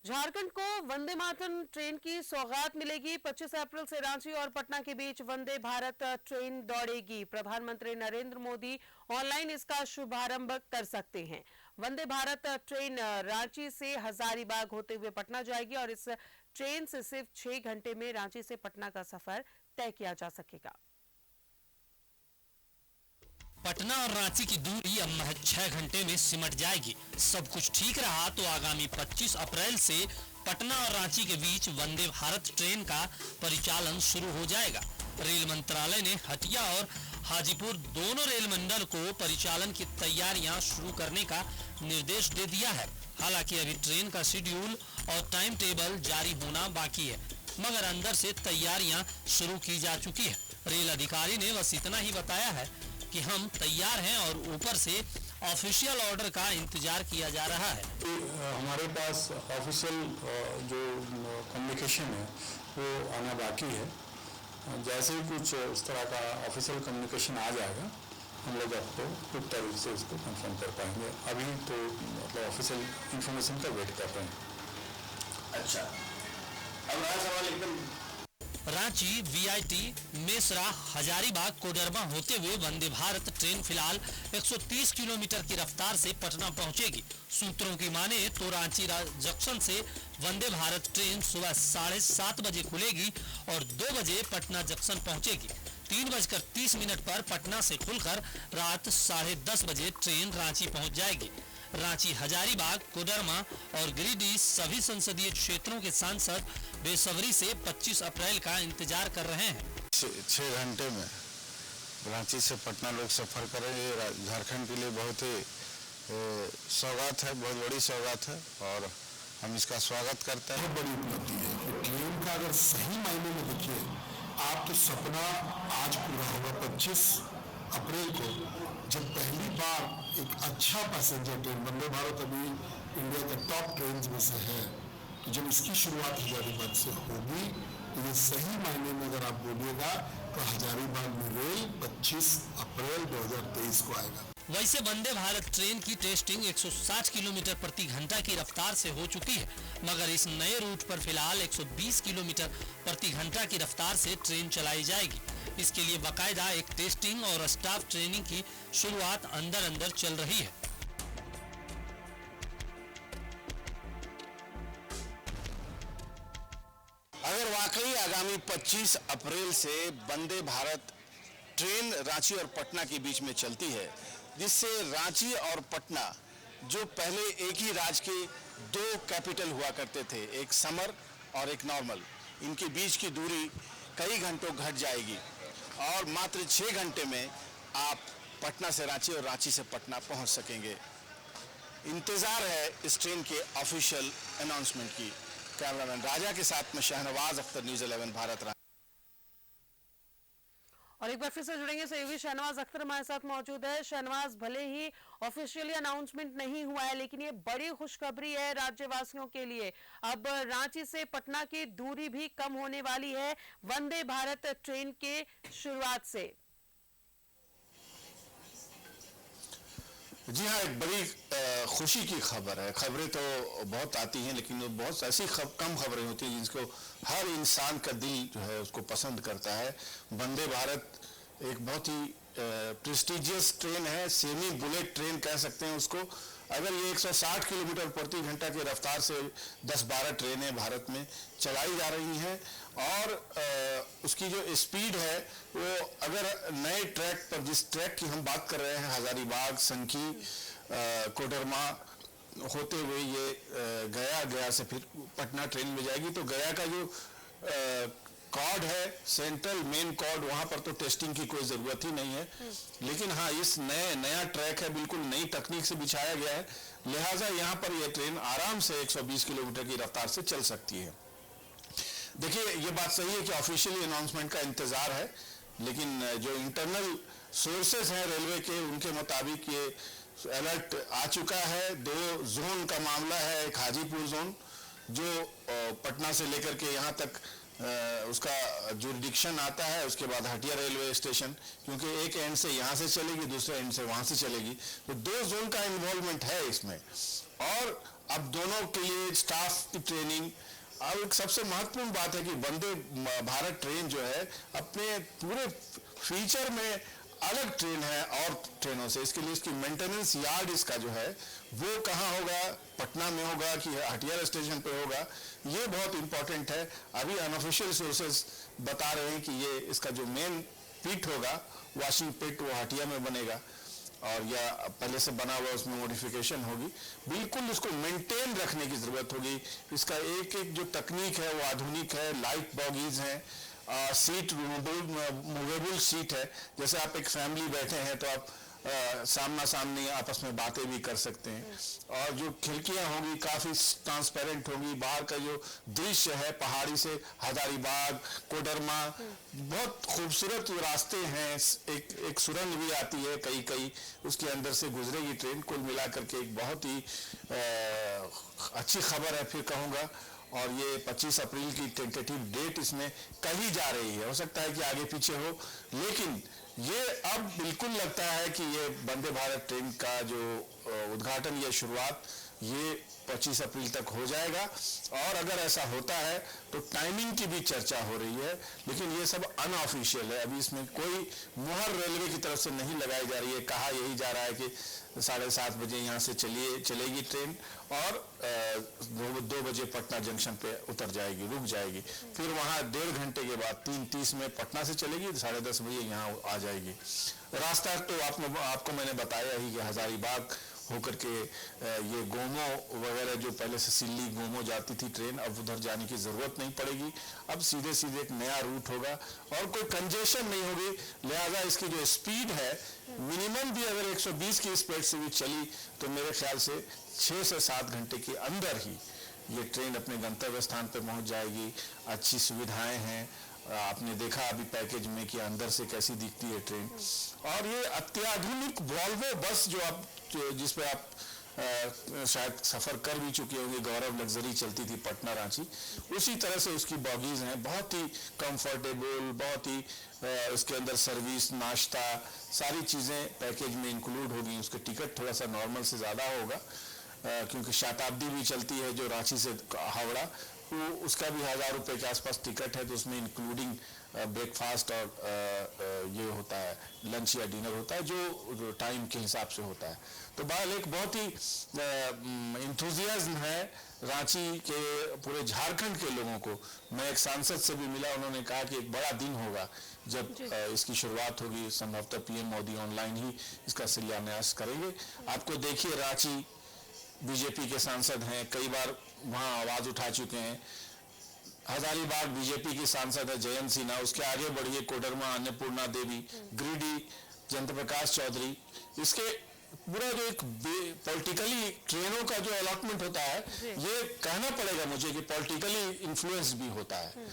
झारखंड को वंदे मातरम ट्रेन की सौगात मिलेगी। 25 अप्रैल से रांची और पटना के बीच वंदे भारत ट्रेन दौड़ेगी। प्रधानमंत्री नरेंद्र मोदी ऑनलाइन इसका शुभारंभ कर सकते हैं। वंदे भारत ट्रेन रांची से हजारीबाग होते हुए पटना जाएगी और इस ट्रेन से सिर्फ 6 घंटे में रांची से पटना का सफर तय किया जा सकेगा। पटना और रांची की दूरी अब महज 6 घंटे में सिमट जाएगी। सब कुछ ठीक रहा तो आगामी 25 अप्रैल से पटना और रांची के बीच वंदे भारत ट्रेन का परिचालन शुरू हो जाएगा। रेल मंत्रालय ने हटिया और हाजीपुर दोनों रेल मंडल को परिचालन की तैयारियां शुरू करने का निर्देश दे दिया है। हालांकि अभी ट्रेन का शेड्यूल और टाइम टेबल जारी होना बाकी है, मगर अंदर से तैयारियां शुरू की जा चुकी है। रेल अधिकारी ने बस इतना ही बताया है कि हम तैयार हैं और ऊपर से ऑफिशियल ऑर्डर का इंतजार किया जा रहा है। हमारे पास ऑफिशियल जो कम्युनिकेशन है वो आना बाकी है। जैसे ही कुछ इस तरह का ऑफिशियल कम्युनिकेशन आ जाएगा हम लोग आपको कुछ तरीके से उसको कंफर्म कर पाएंगे। अभी तो मतलब ऑफिशियल इंफॉर्मेशन का वेट कर रहे हैं। अच्छा, अब नया सवाल एकदम रांची, वीआईटी, मेसरा, हजारीबाग, कोडरमा होते हुए वंदे भारत ट्रेन फिलहाल 130 किलोमीटर की रफ्तार से पटना पहुंचेगी। सूत्रों की माने तो रांची जंक्शन से वंदे भारत ट्रेन सुबह 7:30 बजे खुलेगी और 2 बजे पटना जंक्शन पहुंचेगी। 3:30 पर पटना से खुलकर रात 10:30 बजे ट्रेन रांची पहुंच जाएगी। रांची, हजारीबाग, कोडरमा और गिरिडीह सभी संसदीय क्षेत्रों के सांसद बेसब्री से 25 अप्रैल का इंतजार कर रहे हैं। 6 घंटे में रांची से पटना लोग सफर करेंगे। झारखंड के लिए बहुत ही सौगात है, बहुत बड़ी सौगात है और हम इसका स्वागत करते हैं। बहुत बड़ी उपलब्धि है। ट्रेन का अगर सही मायने में देखिए आप तो सपना आज पूरा होगा। 25 अप्रैल को जब पहली बार एक अच्छा पैसेंजर ट्रेन, वंदे भारत अभी इंडिया के टॉप ट्रेन में से है, तो जब इसकी शुरुआत हजारीबाग से होगी तो ये सही मायने में अगर आप बोलिएगा तो हजारीबाग में रेल 25 अप्रैल 2023 को आएगा। वैसे वंदे भारत ट्रेन की टेस्टिंग 160 किलोमीटर प्रति घंटा की रफ्तार से हो चुकी है, मगर इस नए रूट पर फिलहाल 120 किलोमीटर प्रति घंटा की रफ्तार से ट्रेन चलाई जाएगी। इसके लिए बाकायदा एक टेस्टिंग और स्टाफ ट्रेनिंग की शुरुआत अंदर चल रही है। अगर वाकई आगामी 25 अप्रैल से वंदे भारत ट्रेन रांची और पटना के बीच में चलती है, जिससे रांची और पटना जो पहले एक ही राज्य के 2 कैपिटल हुआ करते थे, एक समर और एक नॉर्मल, इनके बीच की दूरी कई घंटों घट जाएगी और मात्र 6 घंटे में आप पटना से रांची और रांची से पटना पहुंच सकेंगे। इंतजार है इस ट्रेन के ऑफिशियल अनाउंसमेंट की। कैमरामैन राजा के साथ में शहनवाज अख्तर, न्यूज़ 11 भारत। और एक बार फिर से जुड़ेंगे सहयोगी शहनवाज अख्तर हमारे साथ मौजूद है। शहनवाज, भले ही ऑफिशियली अनाउंसमेंट नहीं हुआ है लेकिन ये बड़ी खुशखबरी है राज्यवासियों के लिए। अब रांची से पटना की दूरी भी कम होने वाली है वंदे भारत ट्रेन के शुरुआत से। जी हाँ, एक बड़ी खुशी की खबर है। खबरें तो बहुत आती हैं लेकिन बहुत ऐसी कम खबरें होती हैं जिसको हर इंसान का दिल जो है उसको पसंद करता है। वंदे भारत एक बहुत ही प्रेस्टिजियस ट्रेन है, सेमी बुलेट ट्रेन कह सकते हैं उसको। अगर ये 160 किलोमीटर प्रति घंटा की रफ्तार से 10-12 ट्रेनें भारत में चलाई जा रही हैं और उसकी जो स्पीड है वो अगर नए ट्रैक पर, जिस ट्रैक की हम बात कर रहे हैं, हजारीबाग, संकी, कोडरमा होते हुए ये गया से फिर पटना ट्रेन में जाएगी, तो गया का जो कॉर्ड है, सेंट्रल मेन कॉर्ड, वहां पर तो टेस्टिंग की कोई जरूरत ही नहीं है। लेकिन हाँ, इस नया ट्रैक है, बिल्कुल नई तकनीक से बिछाया गया है, लिहाजा यहाँ पर यह ट्रेन आराम से 120 किलोमीटर की रफ्तार से चल सकती है। देखिए, ये बात सही है कि ऑफिशियली अनाउंसमेंट का इंतजार है, लेकिन जो इंटरनल सोर्सेज हैं रेलवे के, उनके मुताबिक ये अलर्ट आ चुका है। 2 जोन का मामला है, एक हाजीपुर जोन जो पटना से लेकर के यहाँ तक उसका जुरिडिक्शन आता है, उसके बाद हटिया रेलवे स्टेशन, क्योंकि एक एंड से यहाँ से चलेगी, दूसरे एंड से वहाँ से चलेगी, तो 2 जोन का इन्वॉल्वमेंट है इसमें। और अब दोनों के लिए स्टाफ की ट्रेनिंग। अब एक सबसे महत्वपूर्ण बात है कि वंदे भारत ट्रेन जो है अपने पूरे फीचर में अलग ट्रेन है और ट्रेनों से। इसके लिए इसकी मेंटेनेंस यार्ड इसका जो है वो कहाँ होगा, पटना में होगा कि हटियाला स्टेशन पे होगा, ये बहुत इंपॉर्टेंट है। अभी अनऑफिशियल सोर्सेज बता रहे हैं कि ये इसका जो मेन पिट होगा, वॉशिंग पिट, वो हटिया में बनेगा और या पहले से बना हुआ उसमें मॉडिफिकेशन होगी। बिल्कुल इसको मेंटेन रखने की जरूरत होगी। इसका एक एक जो तकनीक है वो आधुनिक है, लाइट बॉगीज हैं, सीट मूवेबल सीट है, जैसे आप एक फैमिली बैठे हैं तो आप सामना सामनी आपस में बातें भी कर सकते हैं। और जो खिड़कियां होंगी काफी ट्रांसपेरेंट होंगी, बाहर का जो दृश्य है पहाड़ी से हजारीबाग, कोडरमा, बहुत खूबसूरत रास्ते हैं। एक सुरंग भी आती है कई कई, उसके अंदर से गुजरेगी ट्रेन। कुल मिलाकर के एक बहुत ही अच्छी खबर है फिर कहूँगा। और ये 25 अप्रैल की टेंटेटिव डेट इसमें कही जा रही है, हो सकता है कि आगे पीछे हो, लेकिन ये अब बिल्कुल लगता है कि ये वंदे भारत ट्रेन का जो उद्घाटन या शुरुआत ये 25 अप्रैल तक हो जाएगा। और अगर ऐसा होता है तो टाइमिंग की भी चर्चा हो रही है, लेकिन ये सब अनऑफिशियल है। अभी इसमें कोई मुहर रेलवे की तरफ से नहीं लगाई जा रही है। कहा यही जा रहा है कि 7:30 बजे यहाँ से चलेगी ट्रेन और 2 बजे पटना जंक्शन पे उतर जाएगी, रुक जाएगी। फिर वहाँ 1.5 घंटे के बाद 3:30 में पटना से चलेगी, 10:30 बजे यहाँ आ जाएगी। रास्ता तो आपको मैंने बताया ही कि हजारीबाग होकर के ये गोमो वगैरह जो पहले से सिल्ली गोमो जाती थी ट्रेन, अब उधर जाने की जरूरत नहीं पड़ेगी। अब सीधे सीधे एक नया रूट होगा और कोई कंजेशन नहीं होगी। लिहाजा इसकी जो स्पीड है मिनिमम भी अगर 120 की स्पीड से भी चली तो मेरे ख्याल से 6 से 7 घंटे के अंदर ही ये ट्रेन अपने गंतव्य स्थान पर पहुंच जाएगी। अच्छी सुविधाएं हैं, आपने देखा अभी पैकेज में कि अंदर से कैसी दिखती है ट्रेन। और ये अत्याधुनिक वॉल्वो बस जिस पे आप शायद सफर कर भी चुके होंगे, गौरव लग्जरी चलती थी पटना रांची, उसी तरह से उसकी बॉगीज हैं, बहुत ही कंफर्टेबल, बहुत ही इसके अंदर सर्विस, नाश्ता, सारी चीज़ें पैकेज में इंक्लूड होगी। उसके टिकट थोड़ा सा नॉर्मल से ज़्यादा होगा क्योंकि शताब्दी भी चलती है जो रांची से हावड़ा, उसका भी 1000 रुपये के आसपास टिकट है, तो उसमें इंक्लूडिंग ब्रेकफास्ट और ये होता है, लंच या डिनर होता है जो टाइम के हिसाब से होता है। तो बहरहाल एक बहुत ही इंथुजियाज्म है रांची के, पूरे झारखंड के लोगों को। मैं एक सांसद से भी मिला, उन्होंने कहा कि एक बड़ा दिन होगा जब इसकी शुरुआत होगी। संभवतः पीएम मोदी ऑनलाइन ही इसका शिलान्यास करेंगे। आपको देखिए रांची बीजेपी के सांसद हैं, कई बार वहाँ आवाज उठा चुके हैं। हजारीबाग बीजेपी की सांसद है जयंत सिन्हा, उसके आगे बढ़िए कोडरमा अन्नपूर्णा देवी, गिरिडीह जयंत प्रकाश चौधरी। इसके पूरा जो एक पॉलिटिकली ट्रेनों का जो अलॉटमेंट होता है, ये कहना पड़ेगा मुझे कि पॉलिटिकली इन्फ्लुएंस भी होता है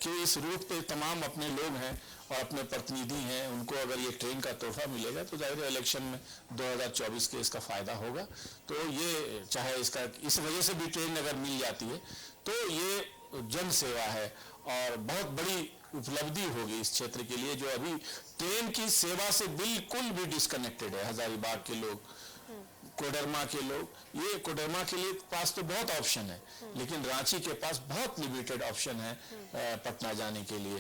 कि इस रूट पे तमाम अपने लोग हैं और अपने प्रतिनिधि हैं, उनको अगर ये ट्रेन का तोहफा मिलेगा तो जाहिर इलेक्शन में 2024 के इसका फायदा होगा। तो ये चाहे इसका इस वजह से भी ट्रेन अगर मिल जाती है तो ये जन सेवा है और बहुत बड़ी उपलब्धि होगी इस क्षेत्र के लिए, जो अभी ट्रेन की सेवा से बिल्कुल भी डिस्कनेक्टेड है। हजारीबाग के लोग, कोडरमा के लोग, ये कोडरमा के लिए पास तो बहुत ऑप्शन है, लेकिन रांची के पास बहुत लिमिटेड ऑप्शन है पटना जाने के लिए।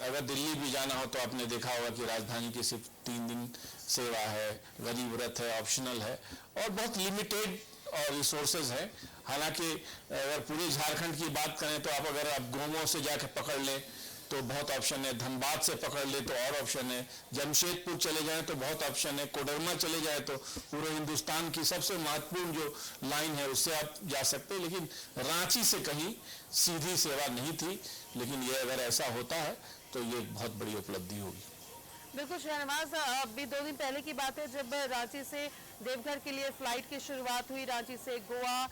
अगर दिल्ली भी जाना हो तो आपने देखा होगा कि राजधानी की सिर्फ 3 दिन सेवा है, गरीब रथ है, ऑप्शनल है और बहुत लिमिटेड और रिसोर्सेज हैं। हालांकि अगर पूरे झारखंड की बात करें तो आप अगर गोमो से जाके पकड़ लें तो बहुत ऑप्शन है, धनबाद से पकड़ ले तो और ऑप्शन है, जमशेदपुर चले जाएं तो बहुत ऑप्शन है, कोडरमा चले जाए तो पूरे हिंदुस्तान की सबसे महत्वपूर्ण जो लाइन है उससे आप जा सकते हैं। लेकिन रांची से कहीं सीधी सेवा नहीं थी, लेकिन ये अगर ऐसा होता है तो ये बहुत बड़ी उपलब्धि होगी। बिल्कुल शहनवाज, अभी 2 दिन पहले की बात है जब रांची से देवघर के लिए फ्लाइट की शुरुआत हुई, रांची से गोवा,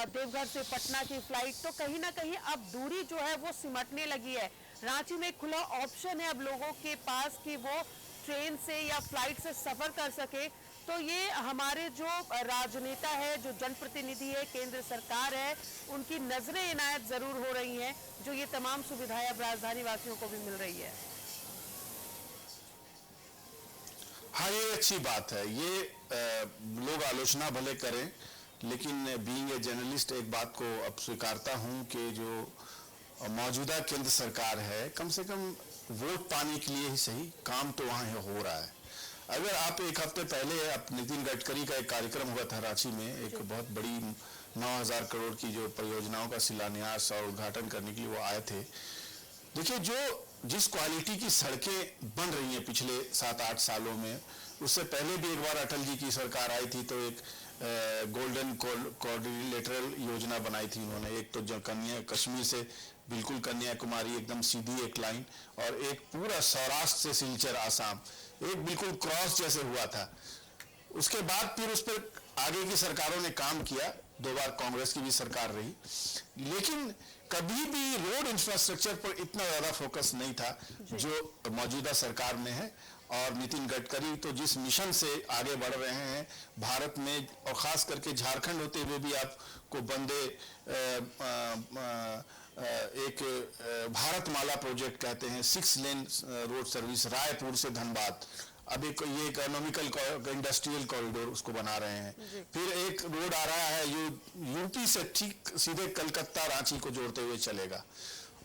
देवघर से पटना की फ्लाइट, तो कहीं ना कहीं अब दूरी जो है वो सिमटने लगी है। रांची में खुला ऑप्शन है अब लोगों के पास कि वो ट्रेन से या फ्लाइट से सफर कर सके। तो ये हमारे जो राजनेता है, जो जनप्रतिनिधि है, केंद्र सरकार है, उनकी नजरें इनायत जरूर हो रही हैं, जो ये तमाम सुविधाएं अब राजधानी वासियों को भी मिल रही है। हाँ, ये अच्छी बात है। ये लोग आलोचना भले करें, लेकिन बीइंग ए जर्नलिस्ट एक बात को अब स्वीकारता हूं कि जो मौजूदा केंद्र सरकार है, कम से कम वोट पाने के लिए ही सही काम तो वहाँ हो रहा है। अगर आप एक हफ्ते पहले नितिन गडकरी का एक कार्यक्रम हुआ था रांची में, एक बहुत बड़ी 9,000 करोड़ की जो परियोजनाओं का शिलान्यास और उद्घाटन करने के लिए वो आए थे। देखिए, जिस क्वालिटी की सड़कें बन रही हैं पिछले 7-8 सालों में, उससे पहले भी एक बार अटल जी की सरकार आई थी तो एक गोल्डन क्वाड्रिलेटरल योजना बनाई थी उन्होंने। एक तो जो कश्मीर से बिल्कुल कन्याकुमारी एकदम सीधी एक लाइन, और एक पूरा सौराष्ट्र से सिलचर आसाम, एक बिल्कुल क्रॉस जैसे हुआ था। उसके बाद फिर उस पर आगे की सरकारों ने काम किया, 2 बार कांग्रेस की भी सरकार रही, लेकिन कभी भी रोड इंफ्रास्ट्रक्चर पर इतना ज्यादा फोकस नहीं था जो मौजूदा सरकार में है। और नितिन गडकरी तो जिस मिशन से आगे बढ़ रहे हैं भारत में, और खास करके झारखंड होते हुए भी आपको वंदे एक भारत माला प्रोजेक्ट कहते हैं, 6 लेन रोड सर्विस रायपुर से धनबाद, अब एक ये इकोनॉमिकल इंडस्ट्रियल कॉरिडोर उसको बना रहे हैं। फिर एक रोड आ रहा है यूपी से ठीक सीधे कलकत्ता रांची को जोड़ते हुए चलेगा।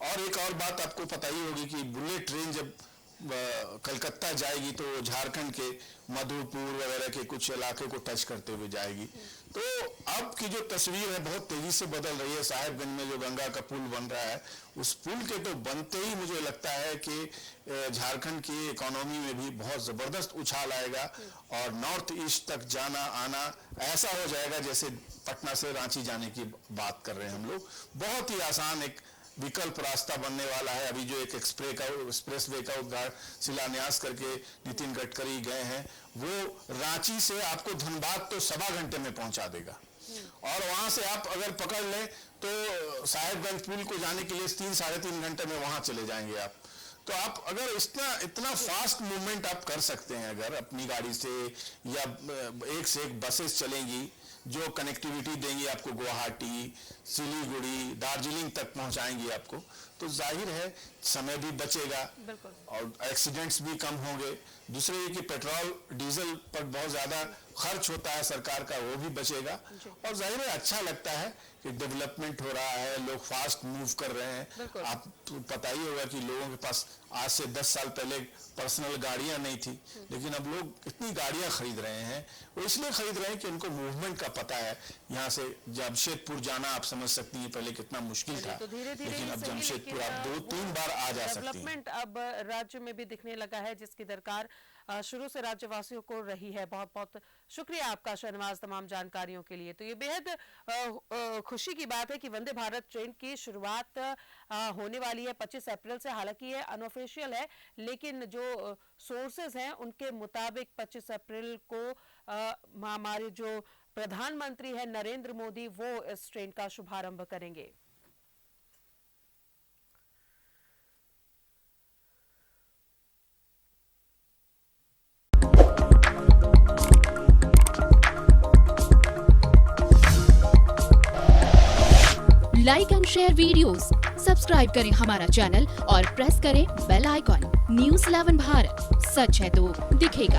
और एक और बात आपको पता ही होगी कि बुलेट ट्रेन जब कलकत्ता जाएगी तो झारखंड के मधुपुर वगैरह के कुछ इलाके को टच करते हुए जाएगी। तो अब की जो तस्वीर है बहुत तेजी से बदल रही है। साहेबगंज में जो गंगा का पुल बन रहा है, उस पुल के तो बनते ही मुझे लगता है कि झारखंड की इकोनॉमी में भी बहुत जबरदस्त उछाल आएगा और नॉर्थ ईस्ट तक जाना आना ऐसा हो जाएगा जैसे पटना से रांची जाने की बात कर रहे हैं हम लोग। बहुत ही आसान एक विकल्प रास्ता बनने वाला है। अभी जो एक एक्सप्रेस वे का शिलान्यास करके नितिन गडकरी गए हैं, वो रांची से आपको धनबाद तो 1.25 घंटे में पहुंचा देगा, और वहां से आप अगर पकड़ लें तो साहेबगंज पुल को जाने के लिए 3-3.5 घंटे में वहां चले जाएंगे आप। तो आप अगर इतना फास्ट मूवमेंट आप कर सकते हैं अगर अपनी गाड़ी से, या एक से एक बसेस चलेंगी जो कनेक्टिविटी देंगी आपको, गुवाहाटी, सिलीगुड़ी, दार्जिलिंग तक पहुंचाएंगी आपको, तो जाहिर है समय भी बचेगा और एक्सीडेंट्स भी कम होंगे। दूसरे ये कि पेट्रोल डीजल पर बहुत ज्यादा खर्च होता है सरकार का, वो भी बचेगा। और जाहिर है अच्छा लगता है कि डेवलपमेंट हो रहा है, लोग फास्ट मूव कर रहे हैं। आप पता ही होगा कि लोगों के पास आज से 10 साल पहले पर्सनल गाड़ियां नहीं थी, लेकिन अब लोग इतनी गाड़ियां खरीद रहे हैं। वो इसलिए खरीद रहे हैं कि उनको मूवमेंट का पता है। यहाँ से जमशेदपुर जाना आप समझ सकती हैं पहले कितना मुश्किल था, तो धीरे-धीरे लेकिन अब जमशेदपुर आप 2-3 बार आ जा सकती हैं। डेवलपमेंट अब राज्य में भी दिखने लगा है, जिसकी दरकार शुरू से राज्यवासियों को रही है। बहुत बहुत शुक्रिया आपका शहनवाज, तमाम जानकारियों के लिए। तो ये बेहद खुशी की बात है कि वंदे भारत ट्रेन की शुरुआत होने वाली है 25 अप्रैल से। हालांकि ये अनऑफिशियल है, लेकिन जो सोर्सेज हैं उनके मुताबिक 25 अप्रैल को हमारे जो प्रधानमंत्री है नरेंद्र मोदी, वो इस ट्रेन का शुभारंभ करेंगे। Like and share videos, subscribe करें हमारा चैनल और प्रेस करें बेल आइकॉन। News 11 भारत, सच है तो दिखेगा।